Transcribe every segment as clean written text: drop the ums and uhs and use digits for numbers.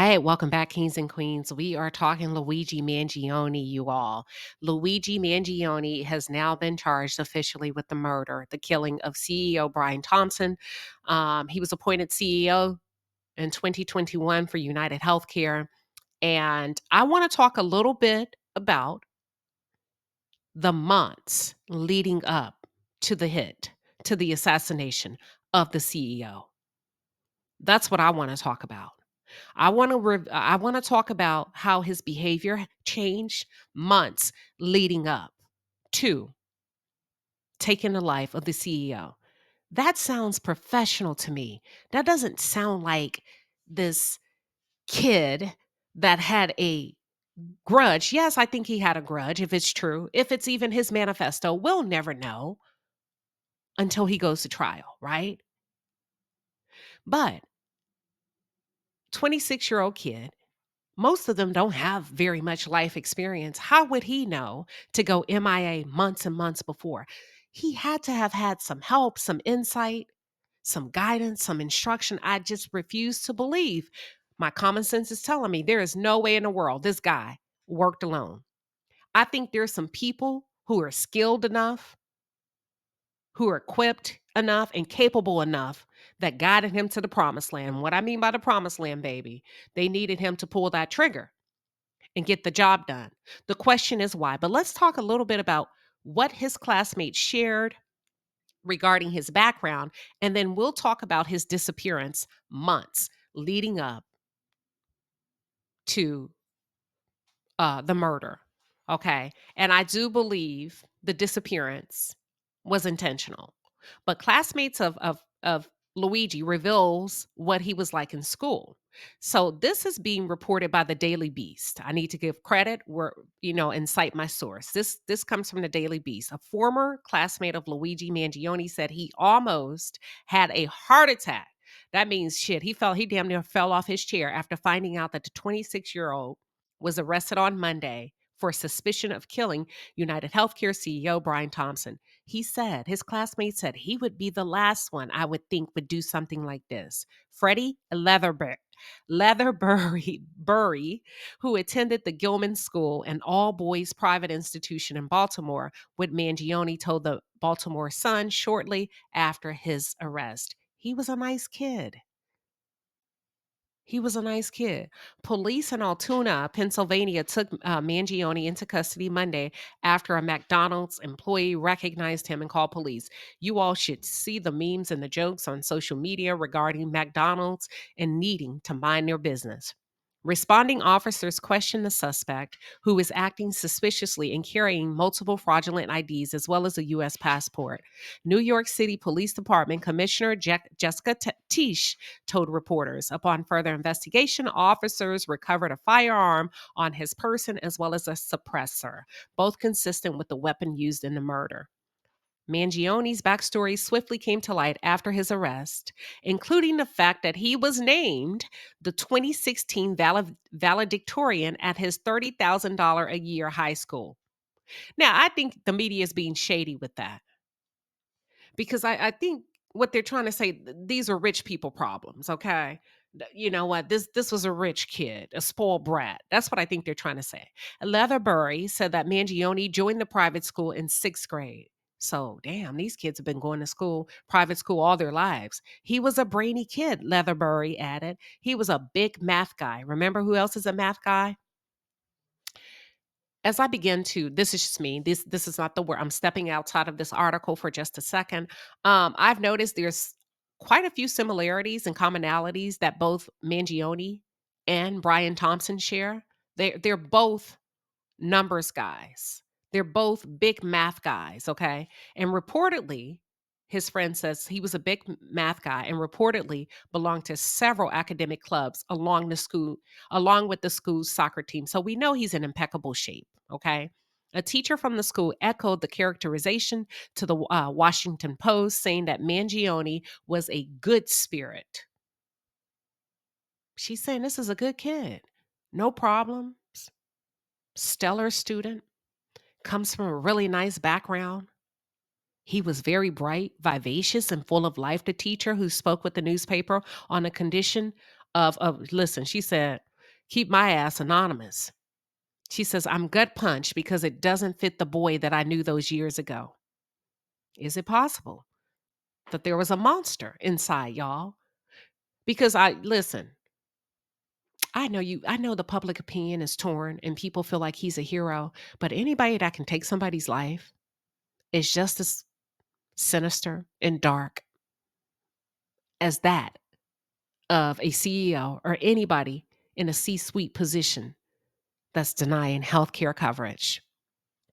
right, welcome back, kings and queens. We are talking Luigi Mangione, you all. Luigi Mangione has now been charged officially with the murder, the killing of CEO Brian Thompson. He was appointed CEO in 2021 for United Healthcare. And I want to talk a little bit about the months leading up to the hit, to the assassination of the CEO. That's what I want to talk about. I want to talk about how his behavior changed months leading up to taking the life of the CEO. That sounds professional to me. That doesn't sound like this kid that had a grudge. Yes, I think he had a grudge if it's true. If it's even his manifesto, we'll never know until he goes to trial, right? But 26-year-old kid, most of them don't have very much life experience. How would he know to go MIA months and months before? He had to have had some help, some insight, some guidance, some instruction. I just refuse to believe. My common sense is telling me there is no way in the world this guy worked alone. I think there's some people who are skilled enough, who are equipped enough and capable enough that guided him to the promised land. What I mean by the promised land, baby, they needed him to pull that trigger and get the job done. The question is why. But let's talk a little bit about what his classmates shared regarding his background, and then we'll talk about his disappearance months leading up to the murder. Okay. And I do believe the disappearance was intentional. But classmates of Luigi reveals what he was like in school. So this is being reported by the Daily Beast. I need to give credit where, and cite my source. This comes from the Daily Beast. A former classmate of Luigi Mangione said he almost had a heart attack. That means shit. He damn near fell off his chair after finding out that the 26-year-old was arrested on Monday for suspicion of killing United Healthcare CEO Brian Thompson. He said, his classmates said he would be the last one I would think would do something like this. Freddie Leatherbury, who attended the Gilman School, an all-boys private institution in Baltimore, what Mangione told the Baltimore Sun shortly after his arrest. He was a nice kid. He was a nice kid. Police in Altoona, Pennsylvania, took Mangione into custody Monday after a McDonald's employee recognized him and called police. You all should see the memes and the jokes on social media regarding McDonald's and needing to mind their business. Responding officers questioned the suspect, who was acting suspiciously and carrying multiple fraudulent IDs as well as a U.S. passport. New York City Police Department Commissioner Jessica Tisch told reporters. Upon further investigation, officers recovered a firearm on his person as well as a suppressor, both consistent with the weapon used in the murder. Mangione's backstory swiftly came to light after his arrest, including the fact that he was named the 2016 valedictorian at his $30,000 a year high school. Now, I think the media is being shady with that because I think what they're trying to say, these are rich people problems, okay? You know what? This was a rich kid, a spoiled brat. That's what I think they're trying to say. Leatherbury said that Mangione joined the private school in sixth grade. So, damn, these kids have been going to school, private school, all their lives. He was a brainy kid, Leatherbury added. He was a big math guy. Remember who else is a math guy? As I begin to, this is just me. This is not the word. I'm stepping outside of this article for just a second. I've noticed there's quite a few similarities and commonalities that both Mangione and Brian Thompson share. They're both numbers guys. They're both big math guys, okay? And reportedly, his friend says he was a big math guy and reportedly belonged to several academic clubs along with the school's soccer team. So we know he's in impeccable shape, okay? A teacher from the school echoed the characterization to the Washington Post, saying that Mangione was a good spirit. She's saying this is a good kid. No problems. Stellar student. Comes from a really nice background. He was very bright, vivacious, and full of life, the teacher who spoke with the newspaper on a condition listen, she said, Keep my ass anonymous. She says, I'm gut punched because it doesn't fit the boy that I knew those years ago. Is it possible that there was a monster inside, y'all? Because listen, I know the public opinion is torn and people feel like he's a hero, but anybody that can take somebody's life is just as sinister and dark as that of a CEO or anybody in a C-suite position that's denying healthcare coverage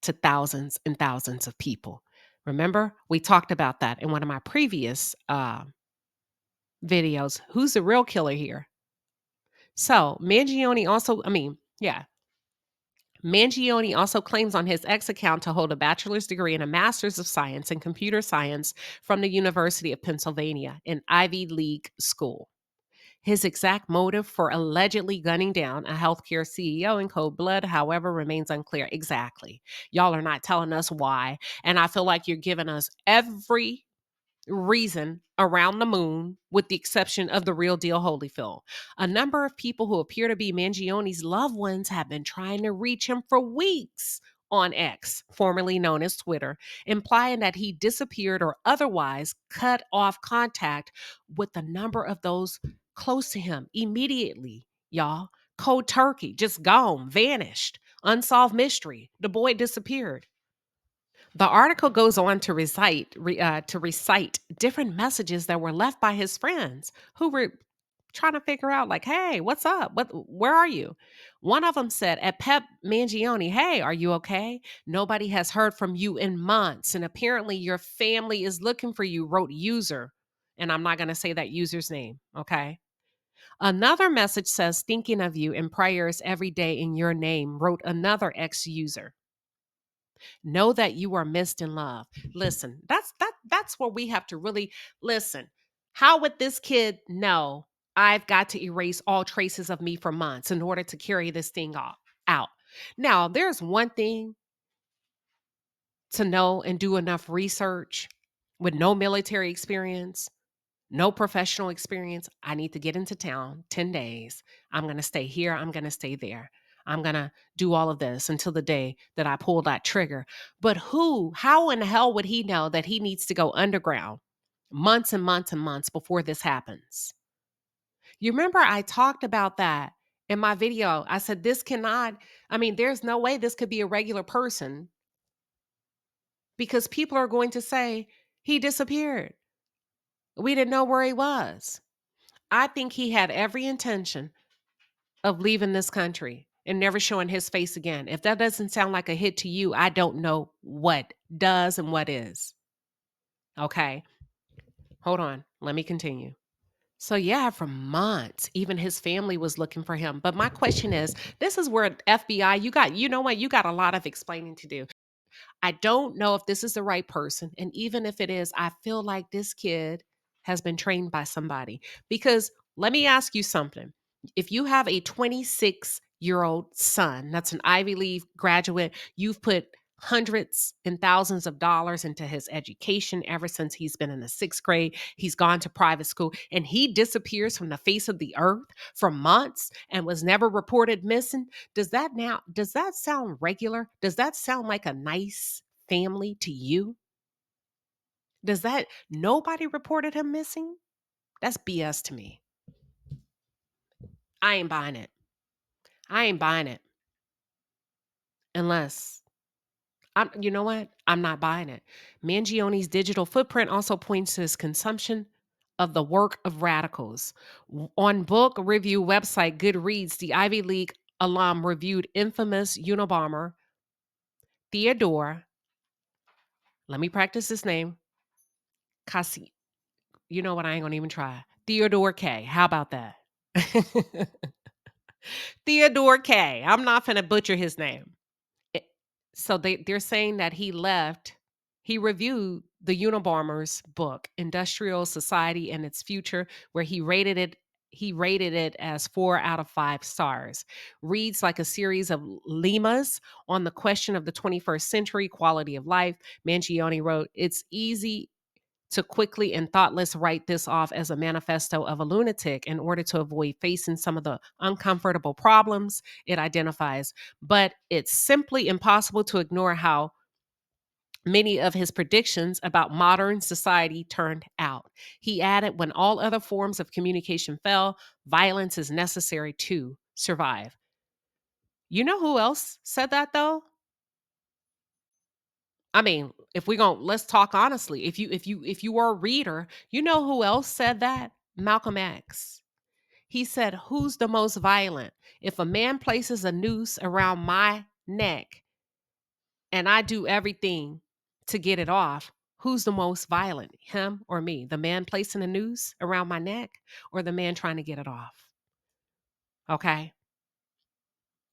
to thousands and thousands of people. Remember, we talked about that in one of my previous videos. Who's the real killer here? So Mangione also, yeah, Mangione also claims on his X account to hold a bachelor's degree and a master's of science in computer science from the University of Pennsylvania, an Ivy League school. His exact motive for allegedly gunning down a healthcare CEO in cold blood, however, remains unclear. Exactly. Y'all are not telling us why. And I feel like you're giving us every reason around the moon, with the exception of the real deal Holyfield. A number of people who appear to be Mangione's loved ones have been trying to reach him for weeks on X, formerly known as Twitter, implying that he disappeared or otherwise cut off contact with a number of those close to him immediately, y'all. Cold turkey, just gone, vanished, unsolved mystery. The boy disappeared. The article goes on to recite different messages that were left by his friends who were trying to figure out, like, hey, what's up? Where are you? One of them said, at Pep Mangione, hey, are you okay? Nobody has heard from you in months, and apparently your family is looking for you, wrote user. And I'm not going to say that user's name, okay? Another message says, thinking of you in prayers every day in your name, wrote another ex user. Know that you are missed in love. Listen, that's where we have to really listen. How would this kid know I've got to erase all traces of me for months in order to carry this thing out? Now, there's one thing to know and do enough research with no military experience, no professional experience. I need to get into town 10 days. I'm going to stay here. I'm going to stay there. I'm going to do all of this until the day that I pull that trigger. But how in the hell would he know that he needs to go underground months and months and months before this happens? You remember I talked about that in my video. I said, there's no way this could be a regular person, because people are going to say he disappeared. We didn't know where he was. I think he had every intention of leaving this country and never showing his face again. If that doesn't sound like a hit to you, I don't know what does and what is. Okay, hold on. Let me continue. So, yeah, for months, even his family was looking for him. But my question is, this is where FBI, you know what? You got a lot of explaining to do. I don't know if this is the right person. And even if it is, I feel like this kid has been trained by somebody. Because let me ask you something. If you have a 26-year-old son that's an Ivy League graduate, you've put hundreds and thousands of dollars into his education ever since he's been in the sixth grade. He's gone to private school, and he disappears from the face of the earth for months and was never reported missing. Does that sound regular? Does that sound like a nice family to you? Nobody reported him missing? That's BS to me. I ain't buying it. I ain't buying it. Unless you know what? I'm not buying it. Mangione's digital footprint also points to his consumption of the work of radicals. On book review website Goodreads, the Ivy League alum reviewed infamous Unabomber Theodore. Let me practice this name. Kasi. You know what? I ain't gonna even try. Theodore K. How about that? Theodore K. I'm not gonna butcher his name. It- So they're saying that he left. He reviewed the Unabomber's book, Industrial Society and Its Future, where he rated it as 4 out of 5 stars. Reads like a series of lemas on the question of the 21st century quality of life. Mangione wrote, "It's easy. to quickly and thoughtless write this off as a manifesto of a lunatic in order to avoid facing some of the uncomfortable problems it identifies. But it's simply impossible to ignore how many of his predictions about modern society turned out. He added, when all other forms of communication fail, violence is necessary to survive. You know who else said that though? I mean, if we're going to let's talk honestly. If you were a reader, you know who else said that? Malcolm X. He said, "Who's the most violent? If a man places a noose around my neck and I do everything to get it off, who's the most violent? Him or me? The man placing a noose around my neck or the man trying to get it off?" Okay?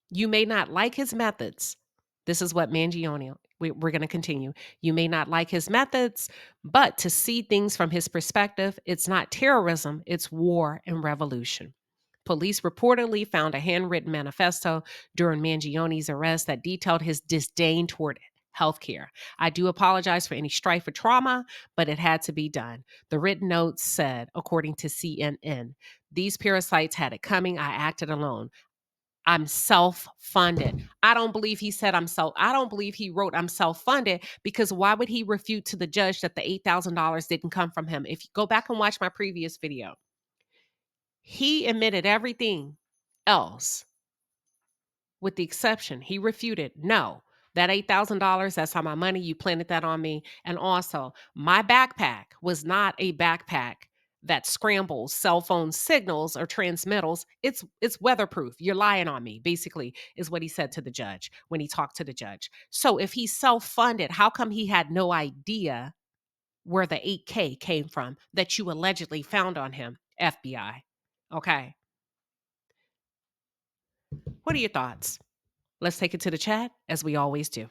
You may not like his methods. This is what Mangione, we're going to continue. You may not like his methods, but to see things from his perspective, it's not terrorism, it's war and revolution. Police reportedly found a handwritten manifesto during Mangione's arrest that detailed his disdain toward healthcare. "I do apologize for any strife or trauma, but it had to be done." The written notes said, according to CNN, "These parasites had it coming. I acted alone. I'm self-funded." I don't believe he said I don't believe he wrote I'm self-funded, because why would he refute to the judge that the $8,000 didn't come from him? If you go back and watch my previous video, he admitted everything else with the exception. He refuted, "No, that $8,000, that's how my money, you planted that on me. And also, my backpack was not a backpack that scrambles cell phone signals or transmittals. It's weatherproof. You're lying on me," basically, is what he said to the judge when he talked to the judge. So if he's self-funded, how come he had no idea where the 8K came from that you allegedly found on him, FBI? Okay. What are your thoughts? Let's take it to the chat as we always do.